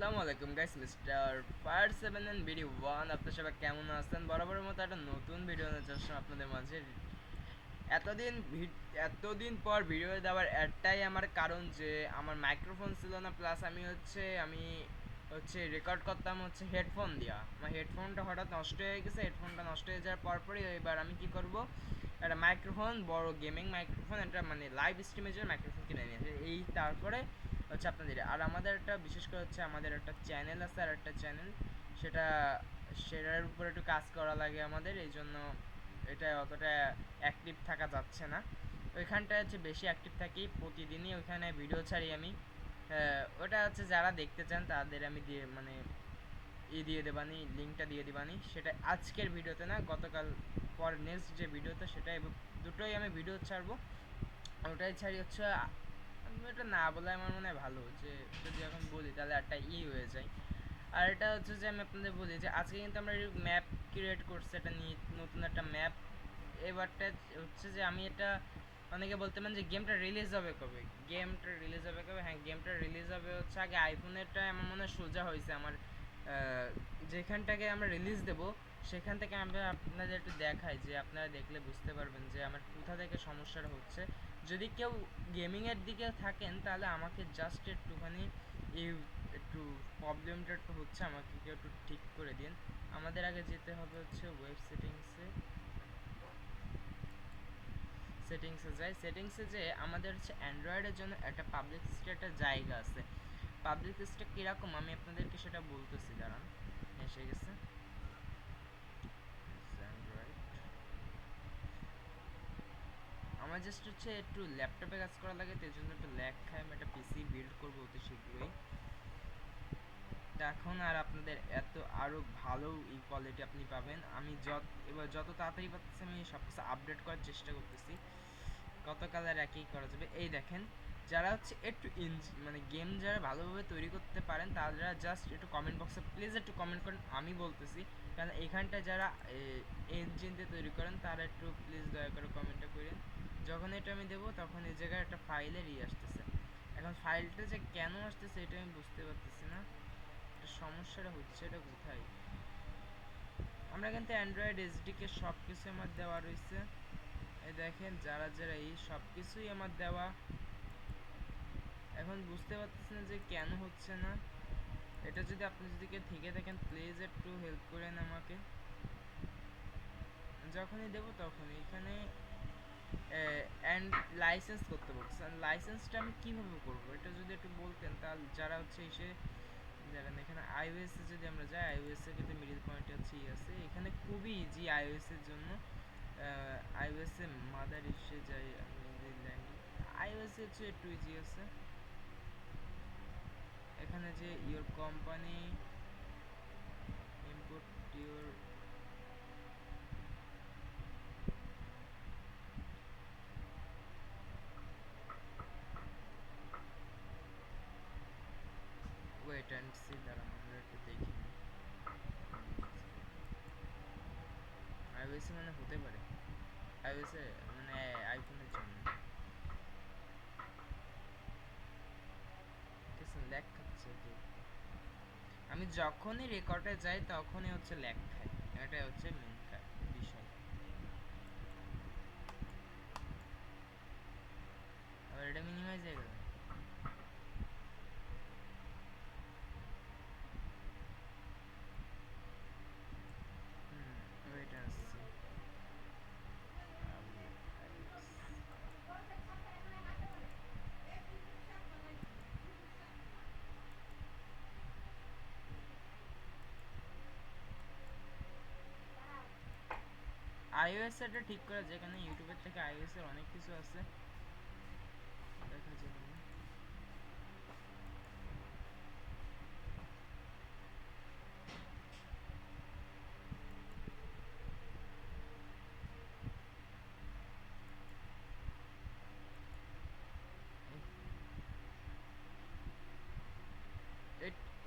আসসালামু আলাইকুম guys, mister fire 7 and video 1 আপনারা সবাই কেমন আছেন? বরাবরের মতো একটা নতুন ভিডিও নিয়ে চলে আসলাম আপনাদের মাঝে। এতদিন পর ভিডিও দেওয়ার একটাই আমার কারণ যে আমার মাইক্রোফোন ছিল না, প্লাস আমি হচ্ছে রেকর্ড করতাম হচ্ছে হেডফোন দিয়া। আমার হেডফোনটা হঠাৎ নষ্ট হয়ে গেছে। হেডফোনটা নষ্ট হয়ে যাওয়ার পরপরই এবার আমি কি করব, একটা মাইক্রোফোন, বড় গেমিং মাইক্রোফোন, একটা মানে লাইভ স্ট্রিমের জন্য মাইক্রোফোন কিনে নিয়েছে। এই তারপরে হচ্ছে আপনাদের আর আমাদের একটা বিশেষ করে হচ্ছে আমাদের একটা চ্যানেল আছে, আর একটা চ্যানেল সেটা সেটার উপর একটু কাজ করা লাগে আমাদের, এই জন্য এটা অতটা অ্যাক্টিভ থাকা যাচ্ছে না। ওইখানটায় হচ্ছে বেশি অ্যাক্টিভ থাকি, প্রতিদিনই ওইখানে ভিডিও ছাড়ি আমি। ওটা হচ্ছে যারা দেখতে চান তাদের আমি দিয়ে মানে দিয়ে দেবানি, লিঙ্কটা দিয়ে দিবানি। সেটা আজকের ভিডিওতে না, গতকাল পর নেক্সট যে ভিডিওতে সেটাই, দুটোই আমি ভিডিও ছাড়বো। ওটাই ছাড়ি হচ্ছে এটা না বলে আমার মনে হয় ভালো, যে যদি এখন বলি তাহলে একটা হয়ে যায়। আর এটা হচ্ছে যে আমি আপনাদের বলি যে আজকে কিন্তু আমরা ম্যাপ ক্রিয়েট করছি, এটা নিয়ে নতুন একটা ম্যাপ। এবারটা হচ্ছে যে আমি এটা, অনেকে বলতে পারেন যে গেমটা রিলিজ হবে কবে। হ্যাঁ, গেমটা রিলিজ হবে হচ্ছে আগে আইফোনেরটা আমার মনে হয় সোজা হয়েছে। আমার যেখানটাকে আমরা রিলিজ দেব সেখান থেকে আমরা আপনাদের একটু দেখাই, যে আপনারা দেখলে বুঝতে পারবেন যে আমার কোথা থেকে সমস্যাটা হচ্ছে। যদি কেউ গেমিংয়ের দিকে থাকেন তাহলে আমাকে জাস্ট একটুখানি এই একটু প্রবলেমটা একটু হচ্ছে, আমাকে কেউ একটু ঠিক করে দিন। আমাদের আগে যেতে হবে হচ্ছে ওয়েব সেটিংসে যাই। সেটিংসে যে আমাদের হচ্ছে অ্যান্ড্রয়েডের জন্য একটা পাবলিক লিস্টে একটা জায়গা আছে। পাবলিক লিস্টটা কীরকম আমি আপনাদেরকে সেটা বলতেছি, দাঁড়ান। এসে গেছে অ্যান্ড্রয়েড। আমার জাস্ট হচ্ছে একটু ল্যাপটপে কাজ করা লাগে, তো এই জন্য একটু ল্যাগ খায়। আমি একটা পিসি বিল্ড করবো অতি শীঘ্রই। এখন আর আপনাদের এত আরও ভালো কোয়ালিটি আপনি পাবেন। আমি এবার যত তাড়াতাড়ি পাচ্ছি আমি সব কিছু আপডেট করার চেষ্টা করতেছি। গতকাল আর একই করা যাবে। এই দেখেন, যারা হচ্ছে একটু মানে গেম যারা ভালোভাবে তৈরি করতে পারেন তারা জাস্ট একটু কমেন্ট বক্সে প্লিজ একটু কমেন্ট করেন, আমি বলতেছি। কারণ এইখানটায় যারা ইঞ্জিন দিয়ে তৈরি করেন তারা একটু প্লিজ দয়া করে কমেন্টটা করেন। যখন এটা আমি দেবো তখন এই জায়গায় একটা ফাইলের আসতেছে। এখন ফাইলটা যে কেন আসতেছে এটা আমি বুঝতে পারতেছি না। সমস্যাটা হচ্ছে এটা কোথায়। আমরা কিন্তু অ্যান্ড্রয়েড এসডিকে সব কিছু আমার দেওয়া রয়েছে। এই দেখেন, যারা যারা এই সব কিছুই আমার দেওয়া। এখন বুঝতে পারতেছি না যে কেন হচ্ছে না। এটা যদি আপনি যদি কেউ থেকে থাকেন প্লিজ একটু হেল্প করেন আমাকে। যখনই দেবো তখনই এখানে অ্যান্ড লাইসেন্স করতে বলছে। লাইসেন্সটা আমি কীভাবে করবো এটা যদি একটু বলতেন, তাহলে যারা হচ্ছে এসে দেখেন এখানে iOS এ যদি আমরা যাই, iOS এর কিন্তু মিডল পয়েন্টে হচ্ছে আছে। এখানে খুবই ইজি iOS এর জন্য। iOS এ মাদার এসে যাই আমি, iOS এর হচ্ছে একটু ইজি আছে। এখানে যে your company import your, wait and C, দাঁড়ান আমরা একটু দেখি। iOS মানে হতে পারে, iOS মানে আইফোনের জন্য। ল্যাগ খাচ্ছে যে আমি যখনই রেকর্ডে যাই তখনই হচ্ছে ল্যাগ খায়। এটাই হচ্ছে মেন বিষয়। আবার এটা মিনিমাইজ হয়ে গেল। ওয়েট আসছে। iOS এটা ঠিক করা যায়, কারণ ইউটিউবের থেকে iOS এর অনেক কিছু আছে, দেখা যাবে না।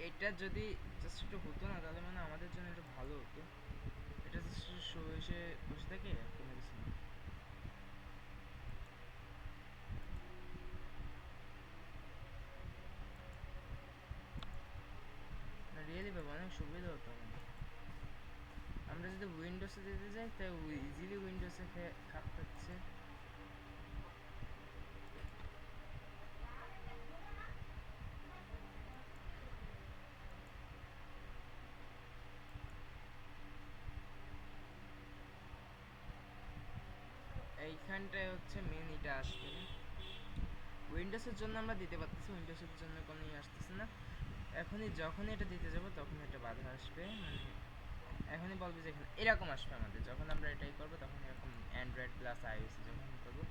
এটা যদি জাস্ট একটু হতো না তাহলে মানে আমাদের জন্য একটু ভালো হতো। এটা জাস্ট এসে বসে থাকে কোনো কিছু না। সুবিধা হতো আমাদের। আমরা যদি উইন্ডোজে দিতে যাই তাই ইজিলি উইন্ডোজে খাপ খাচ্ছে। এইখানটায় হচ্ছে মেন এটা আসবে না। উইন্ডোজের জন্য আমরা দিতে পারতেছি, উইন্ডোজের জন্য কোনো আসতেছে না। এখনই যখনই এটা দিতে যাব তখন একটা বাধা আসবে, মানে এখনই বলবে যে এখানে এরকম আসবে আমাদের, যখন আমরা এটাই করবো তখন এরকম অ্যান্ড্রয়েড প্লাস আইওএস যখন করবো,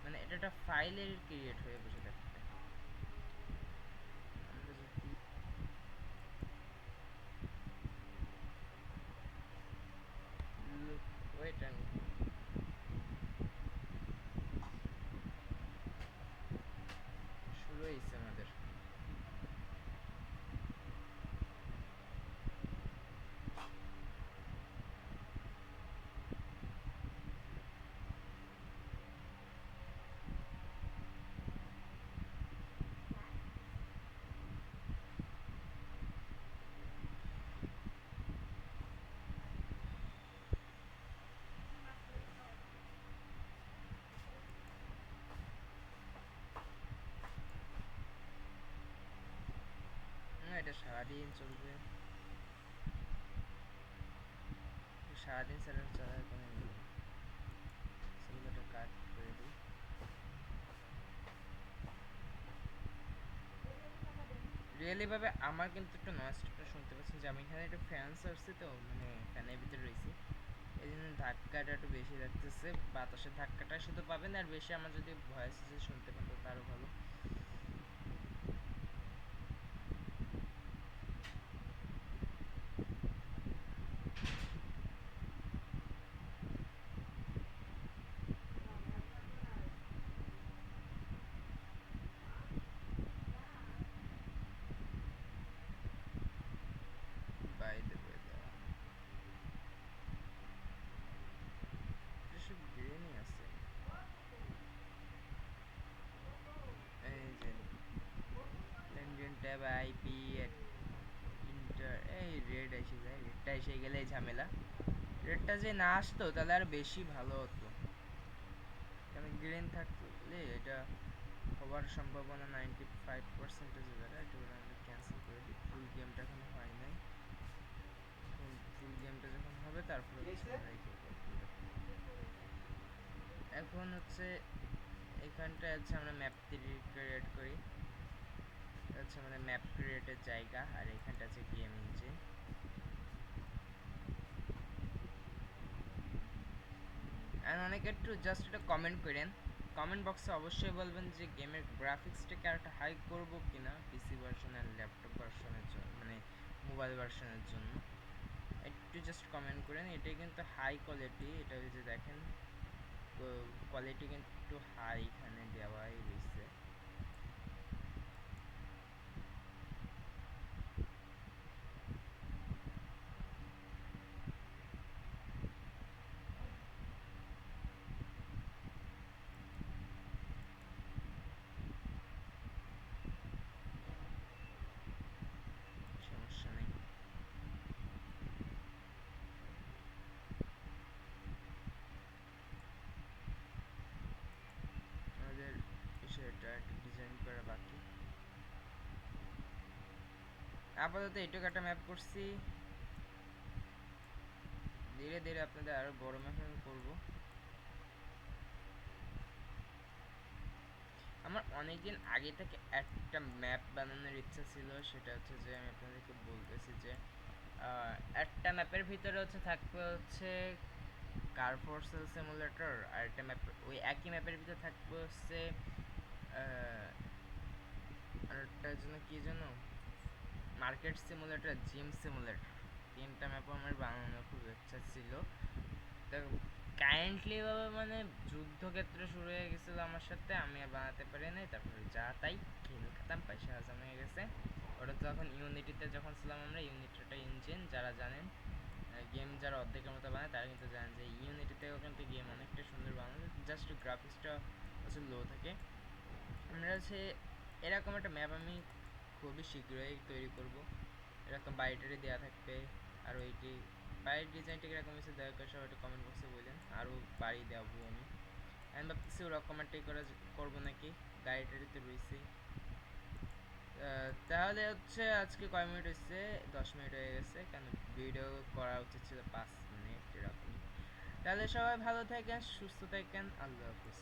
মানে এটা একটা ফাইলের ক্রিয়েট হয়ে বসে থাকবে। আমরা যদি ওয়েট শুরু হয়েছে আমাদের। না, এটা সারাদিন চলবে, সারাদিন স্যালারি চলার কোনো সেগুলোটা কাট করে দিই। রিয়েলি ভাবে আমার কিন্তু একটু নয়েজটা শুনতে পাচ্ছেন যে আমি এখানে একটু ফ্যান সারছি, তো মানে ফ্যানের ভিতরে রয়েছি, এই জন্য ধাক্কাটা একটু বেশি লাগতেছে। বাতাসের ধাক্কাটা শুধু পাবেন, আর বেশি আমার যদি ভয়েস শুনতে পান তো তারও ভালো। বাই দ্য ওয়ে, এসব গ্রেনই আছে। এই যে ল্যান্ডিং ট্যাব আইপি ইন্টার, এই রেড এসে যায়, রেডটা এসে গেলে ঝামেলা। রেডটা যে না আসতো তাহলে আর বেশি ভালো হতো, কারণ গ্রিন থাকলে এটা হওয়ার সম্ভাবনা 95% জায়গায়। এটা আমরা ক্যান্সেল করে দিই, ফুল গেমটা এখন হয় নাই, ফুল গেমটা যখন হবে তারপরে এখন হচ্ছে এখানটা আছে আমরা ম্যাপ ক্রিয়েট করি, হচ্ছে আমাদের ম্যাপ ক্রিয়েটের জায়গা, আর এখানটা আছে গেম ইঞ্জিন। আর অনেকে একটু জাস্ট এটা কমেন্ট করেন, কমেন্ট বক্সে অবশ্যই বলবেন যে গেমের গ্রাফিক্সটাকে আরেকটা হাই করবো কিনা পিসি ভার্সন আর ল্যাপটপ ভার্সনের জন্য, মানে মোবাইল ভার্সনের জন্য। একটু জাস্ট কমেন্ট করেন। এটাই কিন্তু হাই কোয়ালিটি, এটা যে দেখেন কোয়ালিটি কিন্তু একটু হাই এখানে দেওয়াই রয়েছে। সমস্যা নেই, আমাদের বিষয়টা একটু ডিজাইন করা বাকি। আপাতত এইটুকু একটা ম্যাপ করছি, ধীরে ধীরে আপনাদের আরো বড় ম্যাপ আমি করবো। আমার অনেকদিন আগে থেকে একটা ম্যাপ বানানোর ইচ্ছা ছিল, সেটা হচ্ছে যে আমি আপনাদেরকে বলতেছি যে একটা ম্যাপের ভিতরে হচ্ছে থাকবে হচ্ছে কার ফর সেল সিমুলেটর, আর একটা ম্যাপ ওই একই ম্যাপের ভিতরে থাকবে হচ্ছে আর একটা জন্য কি যেন মার্কেট সিমুলেটর, জিম সিমুলেটর, তিনটা ম্যাপও আমার বানানোর খুব ইচ্ছা ছিল। তো কারেন্টলি ভাবে মানে যুদ্ধক্ষেত্র শুরু হয়ে গেছিলো আমার সাথে, আমি আর বানাতে পারি নাই, তারপরে যা তাই খেলতাম, পয়সা হাজাম হয়ে গেছে। ওটা যখন ইউনিটিতে যখন ছিলাম আমরা, ইউনিটিটা ইঞ্জিন যারা জানেন, গেম যারা অর্ধেকের মতো বানায় তারা কিন্তু জানেন যে ইউনিটিতেও কিন্তু গেম অনেকটা সুন্দর বানানো, জাস্ট গ্রাফিক্সটা হচ্ছে লো থাকে। আমরা হচ্ছে এরকম একটা ম্যাপ আমি খুবই শীঘ্রই তৈরি করব, এরকম বাড়িটারি দেওয়া থাকবে। আর ওইটি বাড়ির ডিজাইনটা কীরকম হয়েছে দয়া করে সবাই একটু কমেন্ট বক্সে বললেন, আরও বাড়ি দেবো আমি। আমি ভাবতেছি ওরকমটাই করবো নাকি, গাড়িটারিতে রয়েছি। তাহলে হচ্ছে আজকে কয় মিনিট হচ্ছে, 10 মিনিট হয়ে গেছে, কেন ভিডিও করা উচিত ছিল 5 মিনিট এরকম। তাহলে সবাই ভালো থাকেন, সুস্থ থাকেন, আল্লাহ হাফিজ।